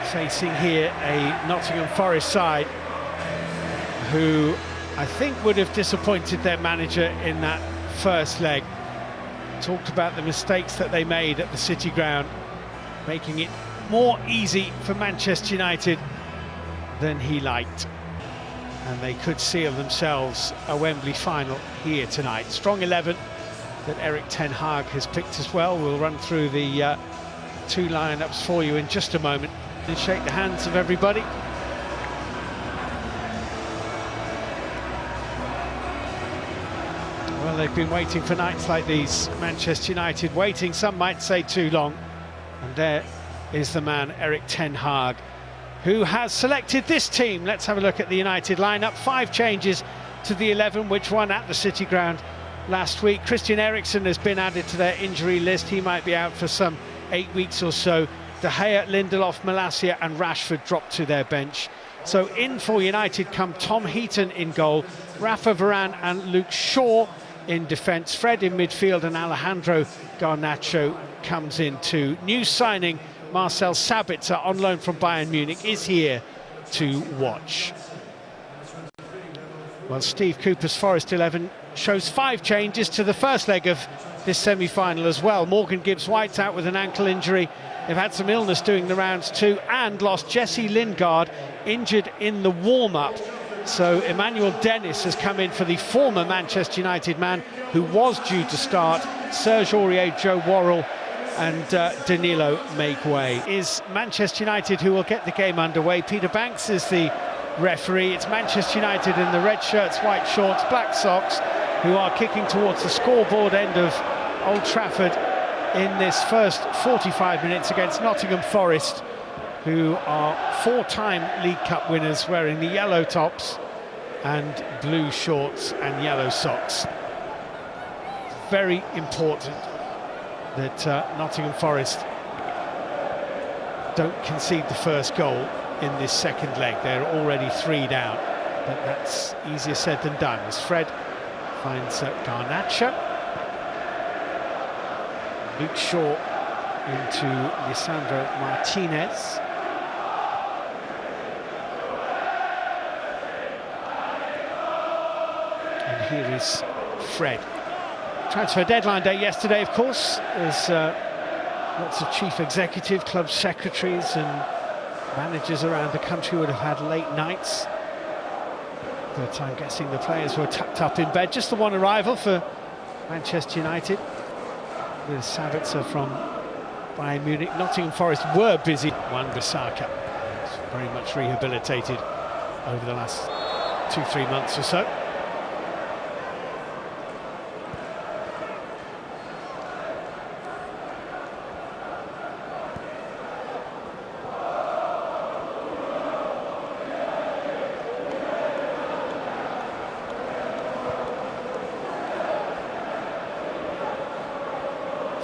facing here a Nottingham Forest side who I think would have disappointed their manager in that first leg. Talked about the mistakes that they made at the City Ground, making it more easy for Manchester United than he liked. And they could seal themselves a Wembley final here tonight. Strong 11 that Erik ten Hag has picked as well. We'll run through the two lineups for you in just a moment and shake the hands of everybody. Well, they've been waiting for nights like these, Manchester United, waiting, some might say too long. And there is the man, Erik ten Hag, who has selected this team. Let's have a look at the United lineup. 5 changes to the 11 which won at the City Ground last week. Christian Eriksen has been added to their injury list. He might be out for some 8 weeks or so. De Gea, Lindelof, Malacia and Rashford dropped to their bench. So in for United come Tom Heaton in goal, Rafa Varane and Luke Shaw in defence, Fred in midfield and Alejandro Garnacho comes in too. New signing Marcel Sabitzer on loan from Bayern Munich is here to watch. Well, Steve Cooper's Forest 11 shows 5 changes to the first leg of this semi-final as well. Morgan Gibbs-White's out with an ankle injury. They've had some illness doing the rounds too, and lost Jesse Lingard, injured in the warm-up. So Emmanuel Dennis has come in for the former Manchester United man who was due to start. Serge Aurier, Joe Worrell and Danilo make way. Is Manchester United who will get the game underway. Peter Banks is the referee. It's Manchester United in the red shirts, white shorts, black socks, who are kicking towards the scoreboard end of Old Trafford in this first 45 minutes against Nottingham Forest, who are 4-time League Cup winners, wearing the yellow tops and blue shorts and yellow socks. Very important that Nottingham Forest don't concede the first goal in this second leg. They're already 3 down, but that's easier said than done as Fred finds Garnacho. Luke Shaw into Lisandro Martinez. And here is Fred. Transfer deadline day yesterday, of course. There's lots of chief executive, club secretaries and managers around the country would have had late nights. But I'm guessing the players were tucked up in bed. Just the one arrival for Manchester United, with Sabitzer from Bayern Munich. Nottingham Forest were busy. Wan-Bissaka is very much rehabilitated over the last 2-3 months or so.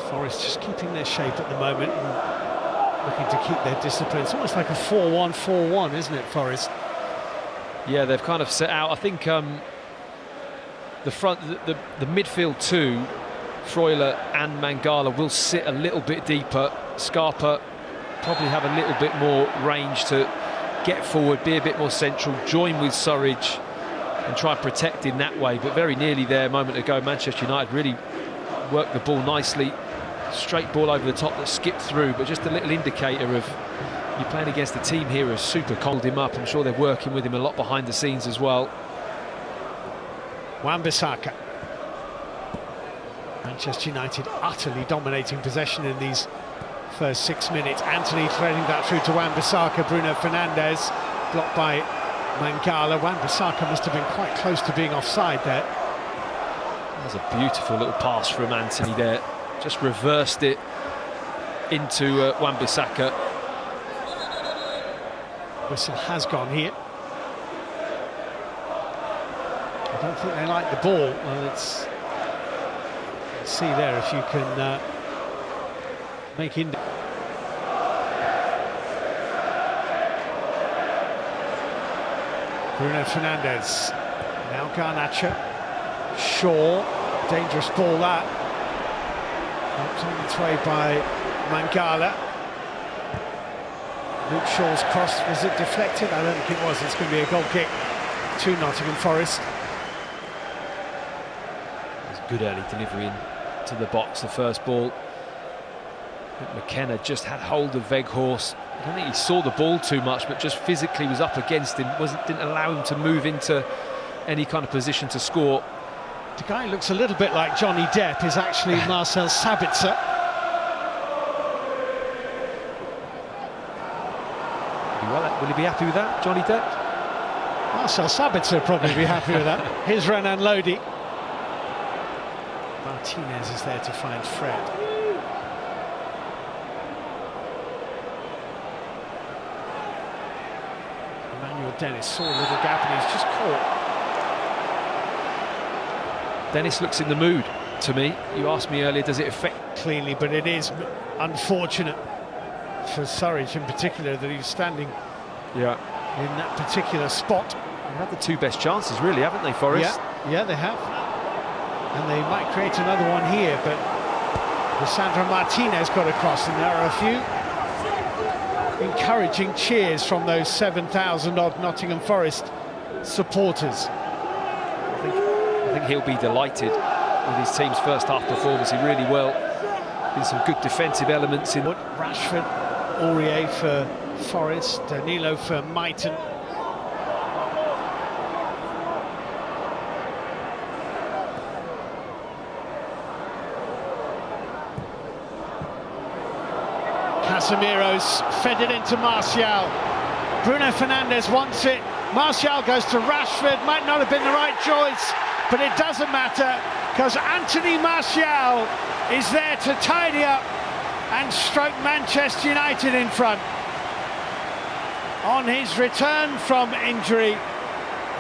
Forest just keeping their shape at the moment and looking to keep their discipline. It's almost like a 4-1-4-1, isn't it, Forest? Yeah, they've kind of set out. I think the front, the midfield two, Freuler and Mangala, will sit a little bit deeper. Scarpa probably have a little bit more range to get forward, be a bit more central, join with Surridge and try and protect in that way. But very nearly there a moment ago, Manchester United really worked the ball nicely. Straight ball over the top that skipped through, but just a little indicator of you're playing against a team here who's super called him up. I'm sure they're working with him a lot behind the scenes as well. Wan-Bissaka. Manchester United utterly dominating possession in these first 6 minutes. Anthony threading that through to Wan-Bissaka. Bruno Fernandes blocked by Mangala. Wan-Bissaka must have been quite close to being offside there. That was a beautiful little pass from Anthony there. Just reversed it into Wan-Bissaka. Whistle has gone here. I don't think they like the ball. Well, let's see there if you can make in. Bruno Fernandes. Now Garnacho. Shaw. Dangerous ball that. Knocked on its way by Mangala. Luke Shaw's cross, was it deflected? I don't think it was. It's going to be a goal kick to Nottingham Forest. It was good early delivery into the box, the first ball. I think McKenna just had hold of Weghorst. I don't think he saw the ball too much, but just physically was up against him. Didn't allow him to move into any kind of position to score. The guy who looks a little bit like Johnny Depp is actually Marcel Sabitzer. Will he be happy with that, Johnny Depp? Marcel Sabitzer will probably be happy with that. Here's Renan Lodi. Martinez is there to find Fred. Emmanuel Dennis saw a little gap and he's just caught. Dennis looks in the mood to me. You asked me earlier, does it affect cleanly, but it is unfortunate for Surridge in particular that he's standing in that particular spot. They've had the two best chances really, haven't they, Forest? Yeah, they have. And they might create another one here, but Lissandro Martinez got across, and there are a few encouraging cheers from those 7,000 odd Nottingham Forest supporters. I think he'll be delighted with his team's first half performance. He really well. Been some good defensive elements in. Rashford, Aurier for Forest, Danilo for Mighton. Casemiro's fed it into Martial. Bruno Fernandes wants it. Martial goes to Rashford. Might not have been the right choice, but it doesn't matter because Anthony Martial is there to tidy up and stroke Manchester United in front. On his return from injury,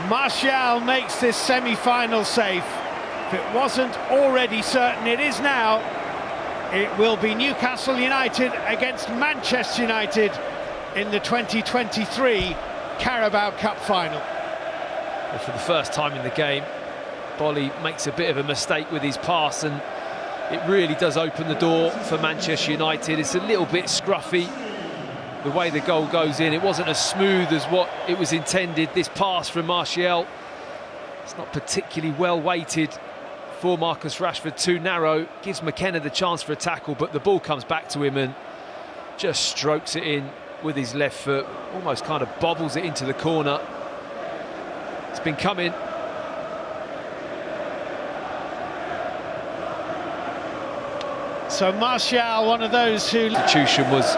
Martial makes this semi-final safe. If it wasn't already certain, it is now. It will be Newcastle United against Manchester United in the 2023 Carabao Cup final. Well, for the first time in the game, Bolly makes a bit of a mistake with his pass, and it really does open the door for Manchester United. It's a little bit scruffy, the way the goal goes in. It wasn't as smooth as what it was intended. This pass from Martial, it's not particularly well weighted for Marcus Rashford, too narrow. Gives McKenna the chance for a tackle, but the ball comes back to him and just strokes it in with his left foot, almost kind of bobbles it into the corner. It's been coming. So Martial, one of those who... Substitution was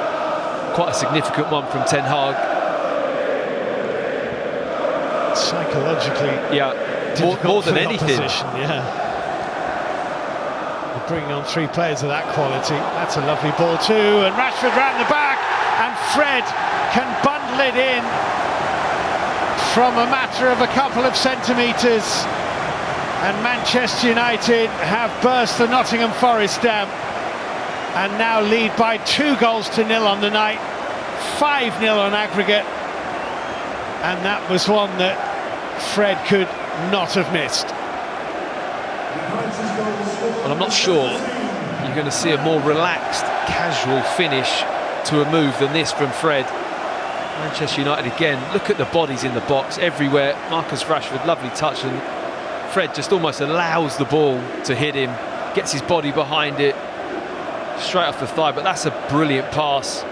quite a significant one from Ten Hag. Psychologically, more than anything. They're bringing on three players of that quality. That's a lovely ball too, and Rashford round the back, and Fred can bundle it in from a matter of a couple of centimetres, and Manchester United have burst the Nottingham Forest dam and now lead by 2-0 on the night, 5-0 on aggregate, and that was one that Fred could not have missed. Well, I'm not sure you're going to see a more relaxed, casual finish to a move than this from Fred. Manchester United again, look at the bodies in the box everywhere. Marcus Rashford, lovely touch, and Fred just almost allows the ball to hit him, gets his body behind it, straight off the thigh. But that's a brilliant pass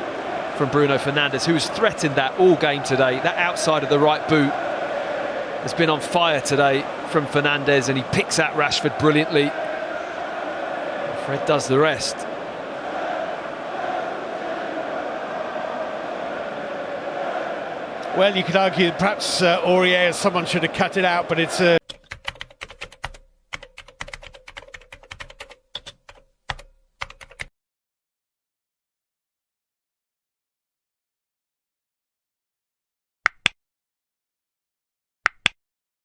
from Bruno Fernandes, who has threatened that all game today. That outside of the right boot has been on fire today from Fernandes, and he picks at Rashford brilliantly. Fred does the rest. Well, you could argue perhaps Aurier, someone should have cut it out, but it's a